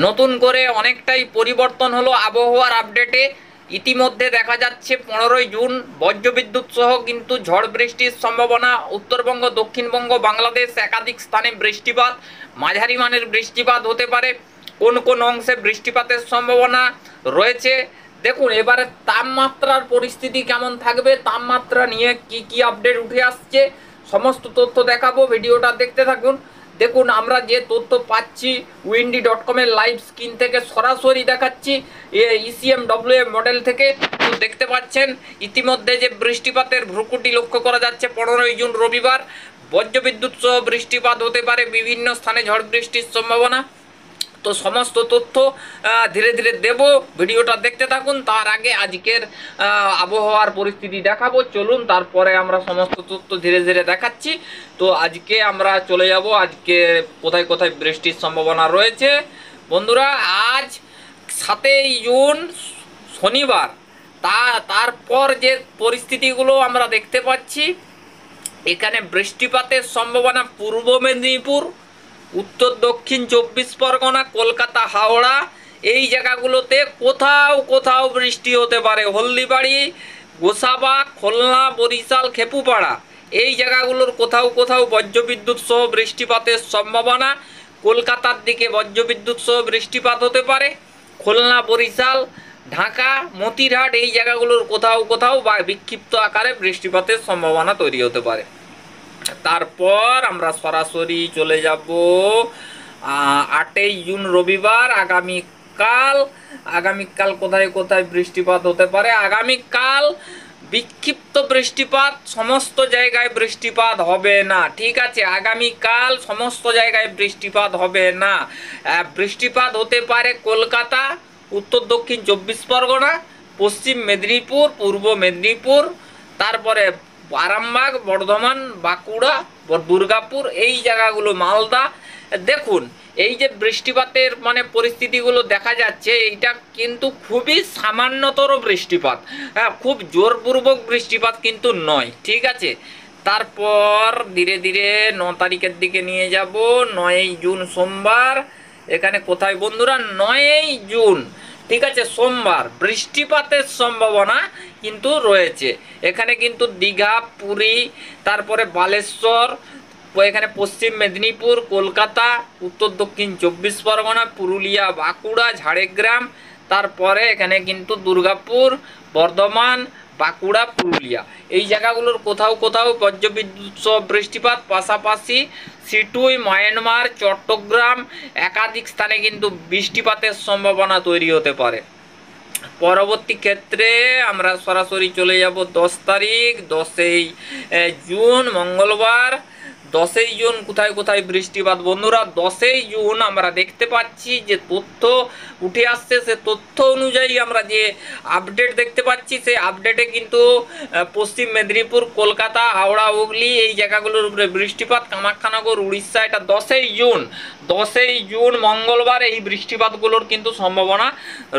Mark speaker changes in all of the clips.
Speaker 1: নতুন করে অনেকটাই পরিবর্তন হলো আবহাওয়ার আপডেটে। ইতিমধ্যে দেখা যাচ্ছে 15ই জুন বজ্রবিদ্যুৎ সহ কিন্তু ঝড় বৃষ্টির সম্ভাবনা। উত্তরবঙ্গ, দক্ষিণবঙ্গ, বাংলাদেশ একাধিক স্থানে বৃষ্টিপাত, মাঝারি মানের বৃষ্টিপাত হতে পারে। কোন কোন অংশে বৃষ্টিপাতের সম্ভাবনা রয়েছে দেখুন। এবারে তাপমাত্রার পরিস্থিতি কেমন থাকবে, তাপমাত্রা নিয়ে কি কি আপডেট উঠে আসছে সমস্ত তথ্য দেখাবো, ভিডিওটা দেখতে থাকুন। দেখুন আমরা যে তথ্য পাচ্ছি windy.com-এর লাইভ স্ক্রিন থেকে সরাসরি দেখাচ্ছি ECMWF মডেল থেকে। তো দেখতে পাচ্ছেন ইতিমধ্যে যে বৃষ্টিপাতের ভ্রুকুটি লক্ষ্য করা যাচ্ছে। 15ই জুন রবিবার বজ্রবিদ্যুৎ সহ বৃষ্টিপাত হতে পারে, বিভিন্ন স্থানে ঝড় বৃষ্টির সম্ভাবনা। তো সমস্ত তথ্য ধীরে ধীরে দেব, ভিডিওটা দেখতে থাকুন। তার আগে আজকের আবহাওয়ার পরিস্থিতি দেখাবো, চলুন তারপরে আমরা সমস্ত তথ্য ধীরে ধীরে দেখাচ্ছি। তো আজকে আমরা চলে যাব আজকে কোথায় কোথায় বৃষ্টির সম্ভাবনা রয়েছে। বন্ধুরা আজ 7ই জুন শনিবার, তারপর যে পরিস্থিতিগুলো আমরা দেখতে পাচ্ছি, এখানে বৃষ্টিপাতের সম্ভাবনা পূর্ব মেদিনীপুর, উত্তর দক্ষিণ 24 পরগনা, কলকাতা, হাওড়া এই জায়গাগুলোতে কোথাও কোথাও বৃষ্টি হতে পারে। হলদিবাড়ি, গোসাবা, খুলনা, বরিশাল, খেপুপাড়া এই জায়গাগুলোর কোথাও কোথাও বজ্রবিদ্যুৎ সহ বৃষ্টিপাতের সম্ভাবনা। কলকাতার দিকে বজ্রবিদ্যুৎ সহ বৃষ্টিপাত হতে পারে। খুলনা, বরিশাল, ঢাকা, মতিরহাট এই জায়গাগুলোর কোথাও কোথাও বা বিক্ষিপ্ত আকারে বৃষ্টিপাতের সম্ভাবনা তৈরি হতে পারে। তারপর আমরা সরাসরি চলে যাব 8ই জুন রবিবার, আগামীকাল কোথায় কোথায় বৃষ্টিপাত হতে পারে। আগামীকাল বিক্ষিপ্ত বৃষ্টিপাত, সমস্ত জায়গায় বৃষ্টিপাত হবে না, ঠিক আছে। আগামীকাল সমস্ত জায়গায় বৃষ্টিপাত হবে না। বৃষ্টিপাত হতে পারে কলকাতা, উত্তর দক্ষিণ 24 পরগনা, পশ্চিম মেদিনীপুর, পূর্ব মেদিনীপুর, তারপরে আরামবাগ, বর্ধমান, বাঁকুড়া, দুর্গাপুর এই জায়গাগুলো, মালদা। দেখুন এই যে বৃষ্টিপাতের মানে পরিস্থিতিগুলো দেখা যাচ্ছে, এইটা কিন্তু খুবই সামান্যতর বৃষ্টিপাত, হ্যাঁ, খুব জোরপূর্বক বৃষ্টিপাত কিন্তু নয়, ঠিক আছে। তারপর ধীরে ধীরে 9 তারিখের দিকে নিয়ে যাব। 9ই জুন সোমবার, এখানে কোথায় বন্ধুরা 9ই জুন, ঠিক আছে, সোমবার বৃষ্টিপাতের সম্ভাবনা কিন্তু রয়েছে। এখানে কিন্তু দীঘা, পুরী, তারপরে বালেশ্বর, এখানে পশ্চিম মেদিনীপুর, কলকাতা, উত্তর দক্ষিণ 24 পরগনা, পুরুলিয়া, বাঁকুড়া, ঝাড়গ্রাম, তারপরে এখানে কিন্তু দুর্গাপুর, বর্ধমান, বাঁকুড়া, পুরুলিয়া এই জায়গাগুলোর কোথাও কোথাও বজ্রবিদ্যুৎ সহ বৃষ্টিপাত। পাশাপাশি সিটুই, মায়ানমার, চট্টগ্রাম একাধিক স্থানে কিন্তু বৃষ্টিপাতের সম্ভাবনা তৈরি হতে পারে। পরবর্তী ক্ষেত্রে আমরা সরাসরি চলে যাব 10 তারিখ, 10ই জুন মঙ্গলবার। 10ই জুন কোথায় কোথায় বৃষ্টিপাত বন্ধুরা। 10ই জুন আমরা দেখতে পাচ্ছি যে তথ্য উঠে আসছে, সে তথ্য অনুযায়ী আমরা যে আপডেট দেখতে পাচ্ছি, সেই আপডেটে কিন্তু পশ্চিম মেদিনীপুর, কলকাতা, হাওড়া, হুগলি এই জায়গাগুলোর উপরে বৃষ্টিপাত। কামাখ্যানগর, উড়িষ্যা, এটা 10ই জুন মঙ্গলবার এই বৃষ্টিপাতগুলোর কিন্তু সম্ভাবনা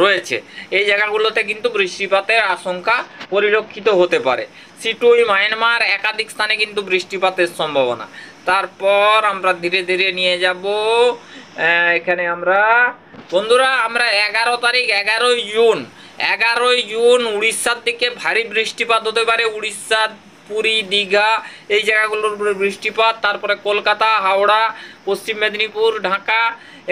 Speaker 1: রয়েছে। এই জায়গাগুলোতে কিন্তু বৃষ্টিপাতের আশঙ্কা পরিলক্ষিত হতে পারে। সিটুই, মায়ানমার একাধিক স্থানে কিন্তু বৃষ্টিপাতের সম্ভাবনা। তারপর আমরা ধীরে ধীরে নিয়ে যাব এখানে আমরা বন্ধুরা 11 তারিখ, 11ই জুন উড়িষ্যার দিকে ভারী বৃষ্টিপাত হতে পারে। উড়িষ্যার পুরী, দীঘা এই জায়গাগুলোর উপরে বৃষ্টিপাত। তারপরে কলকাতা, হাওড়া, পশ্চিম মেদিনীপুর, ঢাকা,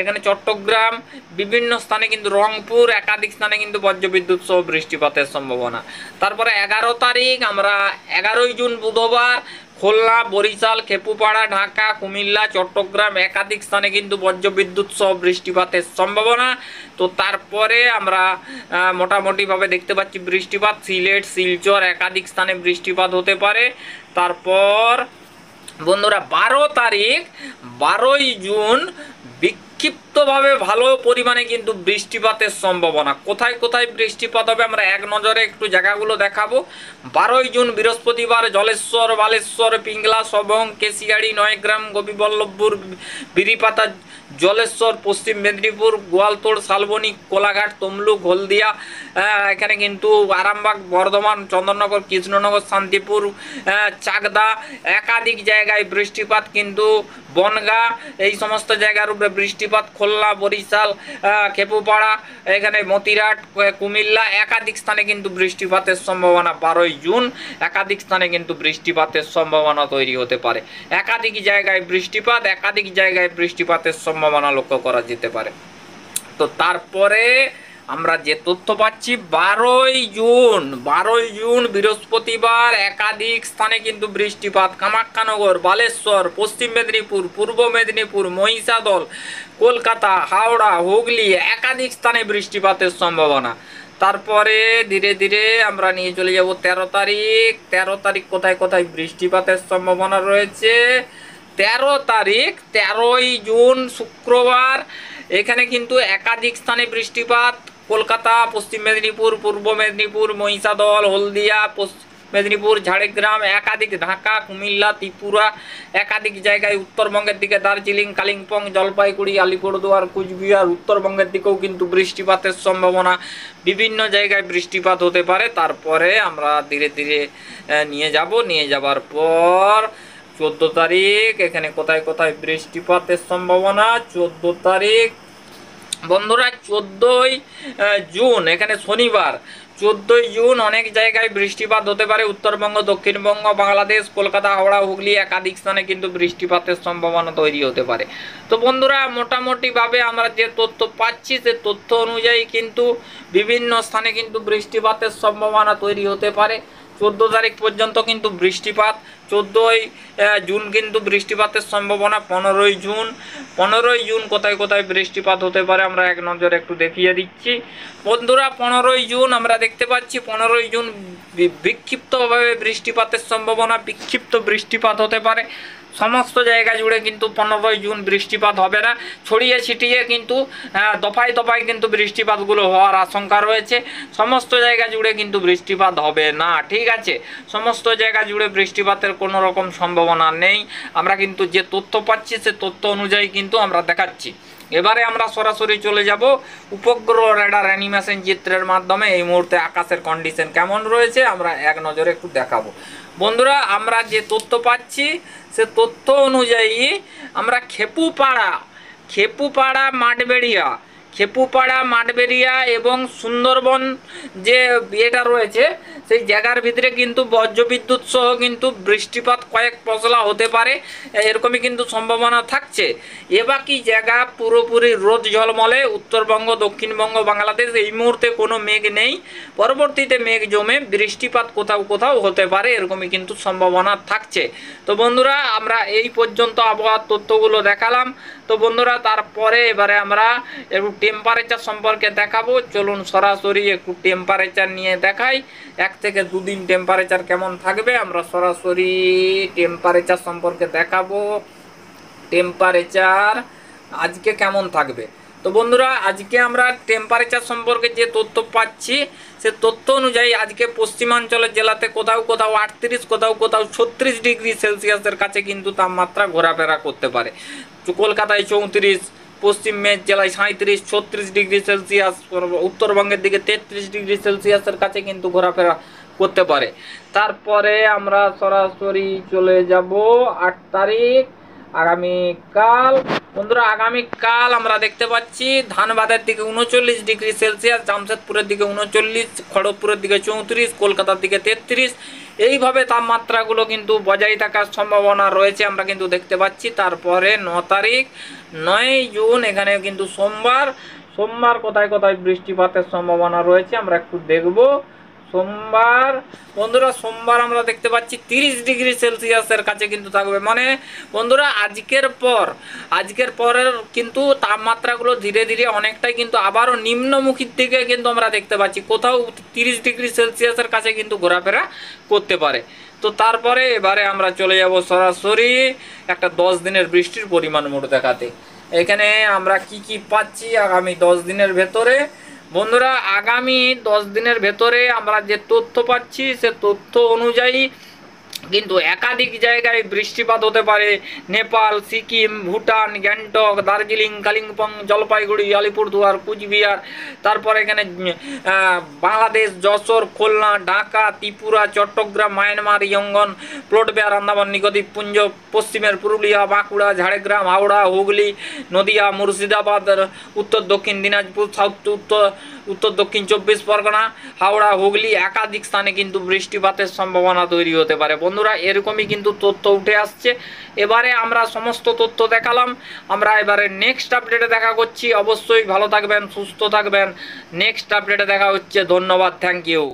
Speaker 1: এখানে চট্টগ্রাম বিভিন্ন স্থানে কিন্তু, রংপুর একাধিক স্থানে কিন্তু বজ্রবিদ্যুৎ সহ বৃষ্টিপাতের সম্ভাবনা। তারপরে 11 তারিখ আমরা 11ই জুন বুধবার, খুলনা, বরিশাল, খেপুপাড়া, ঢাকা, কুমিল্লা, চট্টগ্রাম একাধিক স্থানে কিন্তু বজ্রবিদ্যুৎ সহ বৃষ্টিপাতের সম্ভাবনা। তো তারপরে আমরা মোটামুটিভাবে দেখতে পাচ্ছি বৃষ্টিপাত। সিলেট, শিলচর একাধিক স্থানে বৃষ্টিপাত হতে পারে। তারপর বন্ধুরা 12ই জুন বিক্ষিপ্তভাবে ভালো পরিমাণে কিন্তু বৃষ্টিপাতের সম্ভাবনা। কোথায় কোথায় বৃষ্টিপাত হবে আমরা এক নজরে একটু জায়গাগুলো দেখাবো। 12ই জুন বৃহস্পতিবার, জলেশ্বর, বালেশ্বর, পিংলা, সবং, কেশিয়াড়ি, নয়গ্রাম, গোপীবল্লভপুর, বিরিপাতা, জলেশ্বর, পশ্চিম মেদিনীপুর, গোয়ালতোড়, শালবনী, কোলাঘাট, তমলুক, হলদিয়া, এখানে কিন্তু আরামবাগ, বর্ধমান, চন্দননগর, কৃষ্ণনগর, শান্তিপুর, চাকদা, একাধিক জায়গায় বৃষ্টিপাত কিন্তু, বনগাঁ, এই সমস্ত জায়গার উপরে বৃষ্টিপাত, খুলনা, বরিশাল, খেপুপাড়া, এখানে মতিরাট, কুমিল্লা, একাধিক স্থানে কিন্তু বৃষ্টিপাতের সম্ভাবনা 12ই জুন একাধিক স্থানে কিন্তু বৃষ্টিপাতের সম্ভাবনা তৈরি হতে পারে। একাধিক জায়গায় বৃষ্টিপাত, একাধিক জায়গায় বৃষ্টিপাতের সম্ভাবনা লক্ষ্য করা যেতে পারে। তো তারপরে আমরা যে তথ্য পাচ্ছি 12ই জুন বৃহস্পতিবার একাধিক স্থানে কিন্তু বৃষ্টিপাত, কামাখ্যানগর, বালেশ্বর, পশ্চিম মেদিনীপুর, পূর্ব মেদিনীপুর, মহিষাদল, কলকাতা, হাওড়া, হুগলি, একাধিক স্থানে বৃষ্টিপাতের সম্ভাবনা। তারপরে ধীরে ধীরে আমরা নিয়ে চলে যাব 13 তারিখ। 13 তারিখ কোথায় কোথায় বৃষ্টিপাতের সম্ভাবনা রয়েছে? 13 তারিখ 13ই জুন শুক্রবার এখানে কিন্তু একাধিক স্থানে বৃষ্টিপাত, কলকাতা, পশ্চিম মেদিনীপুর, পূর্ব মেদিনীপুর, মহিষাদল, হলদিয়া, মেদিনীপুর, ঝাড়গ্রাম, একাধিক, ঢাকা, কুমিল্লা, ত্রিপুরা, একাধিক জায়গায় উত্তরবঙ্গের দিকে দার্জিলিং, কালিম্পং, জলপাইগুড়ি, আলিপুরদুয়ার, কুচবিহার, উত্তরবঙ্গের দিকেও কিন্তু বৃষ্টিপাতের সম্ভাবনা, বিভিন্ন জায়গায় বৃষ্টিপাত হতে পারে। তারপরে আমরা ধীরে ধীরে নিয়ে যাবার পর 14 তারিখ এখানে কোথায় কোথায় বৃষ্টিপাতের সম্ভাবনা? 14 তারিখ বন্ধুরা 14ই জুন এখানে শনিবার 14ই জুন অনেক জায়গায় বৃষ্টিপাত হতে পারে, উত্তরবঙ্গ, দক্ষিণবঙ্গ, বাংলাদেশ, কলকাতা, হাওড়া, হুগলি, একাধিক স্থানে কিন্তু বৃষ্টিপাতের সম্ভাবনা তৈরি হতে পারে। তো বন্ধুরা মোটামুটিভাবে আমরা যে তথ্য পাচ্ছি সে তথ্য অনুযায়ী কিন্তু বিভিন্ন স্থানে কিন্তু বৃষ্টিপাতের সম্ভাবনা তৈরি হতে পারে। 14 তারিখ পর্যন্ত কিন্তু বৃষ্টিপাত, 14ই জুন কিন্তু বৃষ্টিপাতের সম্ভাবনা, 15ই জুন কোথায় কোথায় বৃষ্টিপাত হতে পারে আমরা এক নজরে একটু দেখিয়ে দিচ্ছি। বন্ধুরা 15ই জুন আমরা দেখতে পাচ্ছি 15ই জুন বিক্ষিপ্তভাবে বৃষ্টিপাতের সম্ভাবনা, বিক্ষিপ্ত বৃষ্টিপাত হতে পারে। সমস্ত জায়গা জুড়ে কিন্তু 15ই জুন বৃষ্টিপাত হবে না, ছড়িয়ে ছিটিয়ে কিন্তু দফায় দফায় কিন্তু বৃষ্টিপাতগুলো হওয়ার আশঙ্কা রয়েছে। সমস্ত জায়গা জুড়ে কিন্তু বৃষ্টিপাত হবে না, ঠিক আছে? সমস্ত জায়গা জুড়ে বৃষ্টিপাতের কোনো রকম সম্ভাবনা নেই। আমরা কিন্তু যে তথ্য পাচ্ছি সে তথ্য অনুযায়ী কিন্তু আমরা দেখাচ্ছি। এবারে আমরা সরাসরি চলে যাব উপগ্রহ রেডার অ্যানিমেশন চিত্রের মাধ্যমে এই মুহূর্তে আকাশের কন্ডিশন কেমন রয়েছে আমরা এক নজরে একটু দেখাবো। বন্ধুরা আমরা যে তথ্য পাচ্ছি সে তথ্য অনুযায়ী আমরা খেপুপাড়া, মাঠবেড়িয়া এবং সুন্দরবন যে এটা রয়েছে সেই জায়গার ভিতরে কিন্তু বজ্রবিদ্যুৎ সহ কিন্তু বৃষ্টিপাত কয়েক পশলা হতে পারে, এরকমই কিন্তু সম্ভাবনা থাকছে। এ বাকি জায়গা পুরোপুরি রোদ ঝলমলে, উত্তরবঙ্গ, দক্ষিণবঙ্গ, বাংলাদেশ এই মুহূর্তে কোনো মেঘ নেই, পরবর্তীতে মেঘ জমে বৃষ্টিপাত কোথাও কোথাও হতে পারে, এরকমই কিন্তু সম্ভাবনা থাকছে। তো বন্ধুরা আমরা এই পর্যন্ত আবহাওয়ার তথ্যগুলো দেখালাম। তো বন্ধুরা তারপরে এবারে আমরা একটু টেম্পারেচার সম্পর্কে দেখাবো। চলুন সরাসরি একটু টেম্পারেচার নিয়ে দেখাই, 1 থেকে 2 দিন টেম্পারেচার কেমন থাকবে আমরা সরাসরি টেম্পারেচার সম্পর্কে দেখাবো। টেম্পারেচার আজকে কেমন থাকবে? তো বন্ধুরা আজকে আমরা টেম্পারেচার সম্পর্কে যে তথ্য পাচ্ছি সে তথ্য অনুযায়ী আজকে পশ্চিমাঞ্চলের জেলাতে কোথাও কোথাও 38, কোথাও কোথাও 36 ডিগ্রি সেলসিয়াসের কাছে কিন্তু তাপমাত্রা ঘোরাফেরা করতে পারে। কলকাতায় 34, পশ্চিম মেদ জেলায় 37, 36 ডিগ্রি সেলসিয়াস, উত্তরবঙ্গের দিকে 33 ডিগ্রি সেলসিয়াসের কাছে কিন্তু ঘোরাফেরা করতে পারে। তারপরে আমরা সরাসরি চলে যাব 8 তারিখ আগামীকাল। বন্ধুরা আগামীকাল আমরা দেখতে পাচ্ছি ধানবাদের দিকে 39 ডিগ্রি সেলসিয়াস, জামশেদপুরের দিকে 39, খড়গপুরের দিকে 34, কলকাতার দিকে 33, এইভাবে তাপমাত্রাগুলো কিন্তু বজায় থাকার সম্ভাবনা রয়েছে আমরা কিন্তু দেখতে পাচ্ছি। তারপরে 9 তারিখ 9ই জুন এখানে কিন্তু সোমবার কোথায় কোথায় বৃষ্টিপাতের সম্ভাবনা রয়েছে আমরা একটু দেখব। সোমবার বন্ধুরা সোমবার আমরা দেখতে পাচ্ছি 30 ডিগ্রি সেলসিয়াসের কাছে কিন্তু থাকবে, মানে বন্ধুরা আজকের পরের কিন্তু তাপমাত্রাগুলো ধীরে ধীরে অনেকটাই কিন্তু আবারও নিম্নমুখীর দিকে কিন্তু আমরা দেখতে পাচ্ছি, কোথাও 30 ডিগ্রি সেলসিয়াসের কাছে কিন্তু ঘোরাফেরা করতে পারে। তো তারপরে এবারে আমরা চলে যাব সরাসরি একটা 10 দিনের বৃষ্টির পরিমাণ মোট দেখাতে। এখানে আমরা কি পাচ্ছি আগামী 10 দিনের ভেতরে। বন্ধুরা আগামী 10 দিনের ভেতরে আমরা যে তথ্য পাচ্ছি সে তথ্য অনুযায়ী কিন্তু একাধিক জায়গায় বৃষ্টিপাত হতে পারে। নেপাল, সিকিম, ভুটান, গ্যাংটক, দার্জিলিং, কালিম্পং, জলপাইগুড়ি, আলিপুরদুয়ার, কুচবিহার, তারপরে এখানে বাংলাদেশ, যশোর, খুলনা, ঢাকা, ত্রিপুরা, চট্টগ্রাম, মায়ানমার, ইয়ঙ্গন, প্লটবেয়ার, আন্দামান নিকোদ্বীপ পুঞ্জ, পশ্চিমের পুরুলিয়া, বাঁকুড়া, ঝাড়গ্রাম, হাওড়া, হুগলি, নদিয়া, মুর্শিদাবাদ, উত্তর দক্ষিণ দিনাজপুর, সাউথ উত্তর দক্ষিণ 24 পরগনা, হাওড়া, হুগলি একাধিক স্থানে কিন্তু বৃষ্টিপাতের সম্ভাবনা তৈরি হতে পারে। বন্ধুরা, এরকমই কিন্তু তথ্য উঠে আসছে। এবারে আমরা সমস্ত তথ্য দেখালাম। আমরা এবারে নেক্সট আপডেটে দেখা করছি। অবশ্যই ভালো থাকবেন, সুস্থ থাকবেন। নেক্সট আপডেটে দেখা হচ্ছে। ধন্যবাদ, থ্যাংক ইউ।